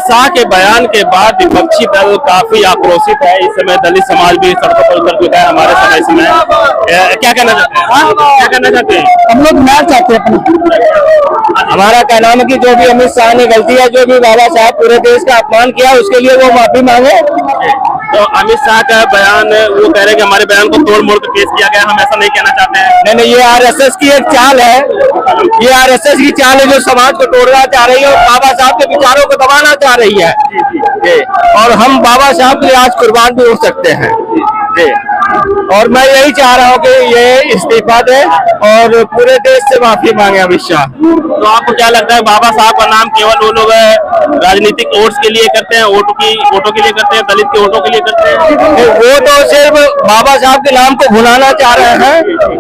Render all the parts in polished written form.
शाह के बयान के बाद विपक्षी दल काफी आक्रोशित है। इस समय दलित समाज भी सड़कों पर उतर चुका है। हमारे समय में क्या कहना चाहते हैं? क्या कहना चाहते हैं? हम लोग न्याय चाहते हैं। हमारा कहना है कि जो भी अमित शाह ने गलती है, जो भी बाबा साहब पूरे देश का अपमान किया, उसके लिए वो माफी मांगे। तो अमित शाह का बयान, वो कह रहे हैं कि हमारे बयान को तोड़ मोड़ कर पेश किया गया, हम ऐसा नहीं कहना चाहते हैं। नहीं, ये आरएसएस की एक चाल है। ये आरएसएस की चाल है जो समाज को तोड़ना चाह रही है और बाबा साहब के विचारों को दबाना चाह रही है। और हम बाबा साहब के लिए आज कुर्बान भी हो सकते हैं। और मैं यही चाह रहा हूँ कि ये इस्तीफा दे और पूरे देश से माफी मांगे अमित शाह। तो आपको क्या लगता है, बाबा साहब का नाम केवल वो लोग राजनीतिक वोट्स के लिए करते हैं, वोटों के लिए करते हैं, दलित के वोटों के लिए करते हैं? वो तो सिर्फ बाबा साहब के नाम को भुलाना चाह रहे हैं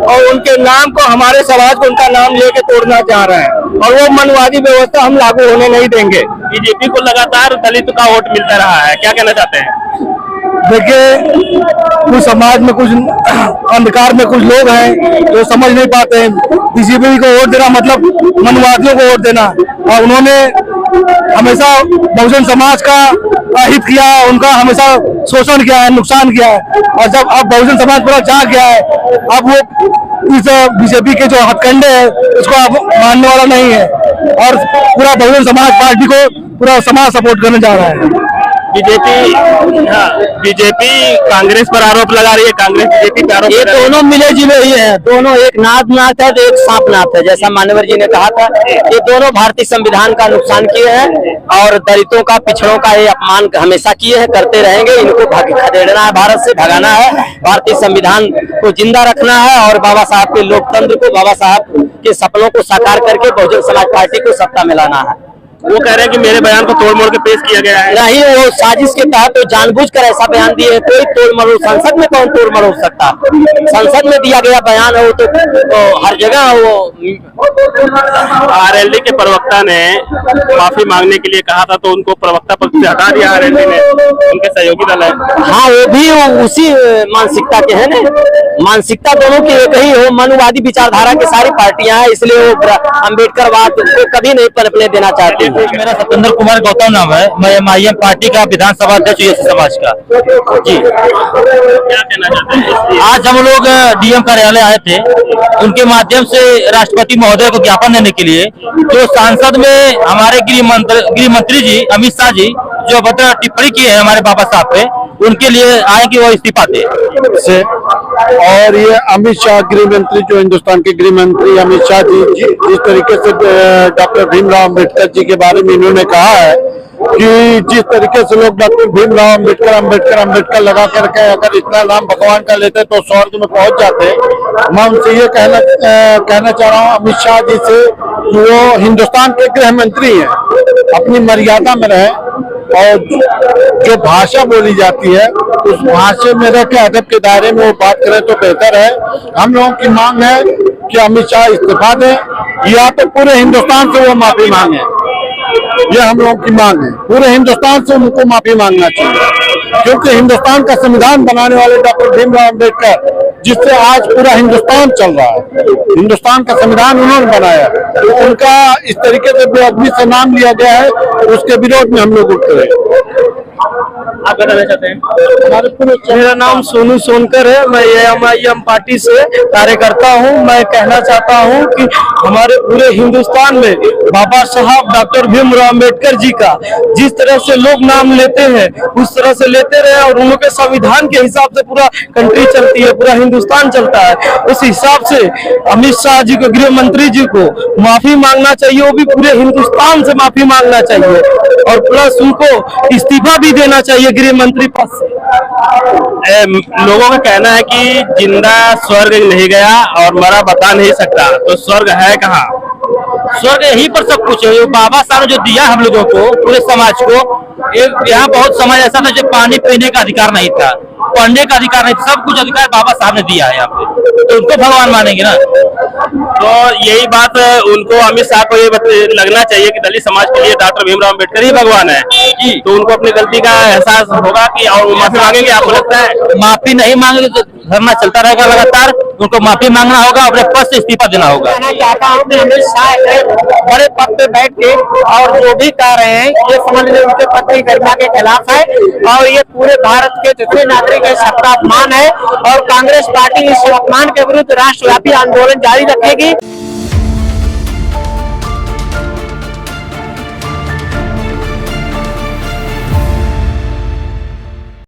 और उनके नाम को, हमारे समाज को उनका नाम लेके तोड़ना चाह रहे हैं। और वो मनवादी व्यवस्था हम लागू होने नहीं देंगे। बीजेपी को लगातार दलित का वोट मिलता रहा है, क्या कहना चाहते हैं? देखिए, कुछ समाज में, कुछ अंधकार में कुछ लोग हैं जो समझ नहीं पाते हैं। बीजेपी को वोट देना मतलब मनवादियों को वोट देना। और उन्होंने हमेशा बहुजन समाज का हित किया है, उनका हमेशा शोषण किया है, नुकसान किया है। और जब अब बहुजन समाज पूरा जाग गया है, अब वो इस बीजेपी के जो हथकंडे है उसको अब मानने वाला नहीं है। और पूरा बहुजन समाज पार्टी को पूरा समाज सपोर्ट करने जा रहा है। बीजेपी कांग्रेस पर आरोप लगा रही है, कांग्रेस बीजेपी पर आरोप। ये दोनों मिले जुले ही हैं, दोनों एक नाथ है तो एक सांप नाथ है, जैसा मान्यवर जी ने कहा था। ये दोनों भारतीय संविधान का नुकसान किए हैं और दलितों का, पिछड़ों का ये अपमान हमेशा किए हैं, करते रहेंगे। इनको खदेड़ना है, भारत से भगाना है, भारतीय संविधान को जिंदा रखना है और बाबा साहब के लोकतंत्र को, बाबा साहब के सपनों को साकार करके बहुजन समाज पार्टी को सत्ता में लाना है। वो कह रहे हैं कि मेरे बयान को तोड़ मोड़ के पेश किया गया है। नहीं, वो साजिश के तहत तो जानबूझकर ऐसा बयान दिए। कोई तोड़ मरोड़, संसद में कौन तोड़ मरोड़ सकता? संसद में दिया गया बयान है, वो तो हर जगह वो। आरएलडी के प्रवक्ता ने माफी मांगने के लिए कहा था, तो उनको प्रवक्ता पद से हटा दिया आरएलडी ने, उनके सहयोगी दल है। हाँ, वो भी उसी मानसिकता के हैं ना। मानसिकता दोनों की एक ही हो, मनुवादी विचारधारा की सारी पार्टियां हैं, इसलिए वो अम्बेडकरवाद को कभी नहीं पनपने देना चाहते। मेरा सत्येंद्र कुमार गौतम नाम है। मैं एमआईएम पार्टी का विधानसभा अध्यक्ष यूएससी समाज का। जी, क्या कहना चाहते हैं? आज हम लोग डीएम कार्यालय आए थे, उनके माध्यम से राष्ट्रपति महोदय को ज्ञापन देने के लिए। जो सांसद में हमारे गृह मंत्री जी अमित शाह जी जो अभद्र टिप्पणी की है हमारे बाबा साहब पे, उनके लिए आए कि वो इस्तीफा दे से। और ये अमित शाह गृह मंत्री, जो हिंदुस्तान के गृह मंत्री अमित शाह जी जिस तरीके से डॉक्टर भीमराव अम्बेडकर जी के बारे में इन्होंने कहा है कि जिस तरीके से लोग डॉक्टर भीमराव अम्बेडकर लगा करके अगर इतना नाम भगवान का लेते तो स्वर्ग में पहुंच जाते। मैं उनसे ये कहना चाह रहा हूँ अमित शाह जी से, वो हिंदुस्तान के गृह मंत्री हैं, अपनी मर्यादा में रहे और जो भाषा बोली जाती है उस भाषा में रह के अदब के दायरे में वो बात करें तो बेहतर है। हम लोगों की मांग है कि अमित शाह इस्तीफा दें या तो पूरे हिंदुस्तान से वो माफी मांगे। ये हम लोगों की मांग है, पूरे हिंदुस्तान से उनको माफी मांगना चाहिए, क्योंकि हिंदुस्तान का संविधान बनाने वाले डॉक्टर भीमराव अम्बेडकर, जिससे आज पूरा हिंदुस्तान चल रहा है, हिंदुस्तान का संविधान उन्होंने बनाया, तो उनका इस तरीके से बेअदबी से नाम लिया गया है, उसके विरोध में हम लोग उठते हैं। आप बताना चाहते हैं? मेरा नाम सोनू सोनकर है। मैं एमआईएम पार्टी से कार्यकर्ता हूं। मैं कहना चाहता हूं कि हमारे पूरे हिंदुस्तान में बाबा साहब डॉक्टर भीमराव अम्बेडकर जी का जिस तरह से लोग नाम लेते हैं उस तरह से लेते रहे और उन लोग के संविधान के हिसाब से पूरा कंट्री चलती है, पूरा हिंदुस्तान चलता है। उस हिसाब से अमित शाह जी को, गृह मंत्री जी को माफी मांगना चाहिए, वो भी पूरे हिंदुस्तान से माफी मांगना चाहिए और प्लस उनको इस्तीफा भी देना चाहिए गृह मंत्री पद से। लोगों का कहना है कि जिंदा स्वर्ग नहीं गया और मरा बता नहीं सकता, तो स्वर्ग है कहाँ? स्वर्ग यहीं पर सब कुछ है। बाबा साहब ने जो दिया हम लोगों को, पूरे समाज को, एक यहाँ बहुत समय ऐसा था जब पानी पीने का अधिकार नहीं था, पढ़ने का अधिकार नहीं था, सब कुछ अधिकार बाबा साहब ने दिया है यहाँ पे, तो उनको भगवान मानेंगे ना। तो यही बात उनको, अमित शाह को ये लगना चाहिए कि दलित समाज के लिए डॉक्टर भीमराव अम्बेडकर ही भगवान है जी। तो उनको अपनी गलती का एहसास होगा कि और माफी मांगेंगे, आपको लगता है? माफी नहीं मांगेंगे तो धरना चलता रहेगा लगातार। उनको माफी मांगना होगा, अपने पद से इस्तीफा देना होगा। कहना चाहता हूँ कि अमित शाह एक बड़े पद पे बैठ के और जो भी कह रहे हैं ये समझ लें उनके पद की गरिमा के खिलाफ है और ये पूरे भारत के जितने नागरिक है सबका अपमान है और कांग्रेस पार्टी इस अपमान के विरुद्ध राष्ट्रव्यापी आंदोलन जारी रखेगी।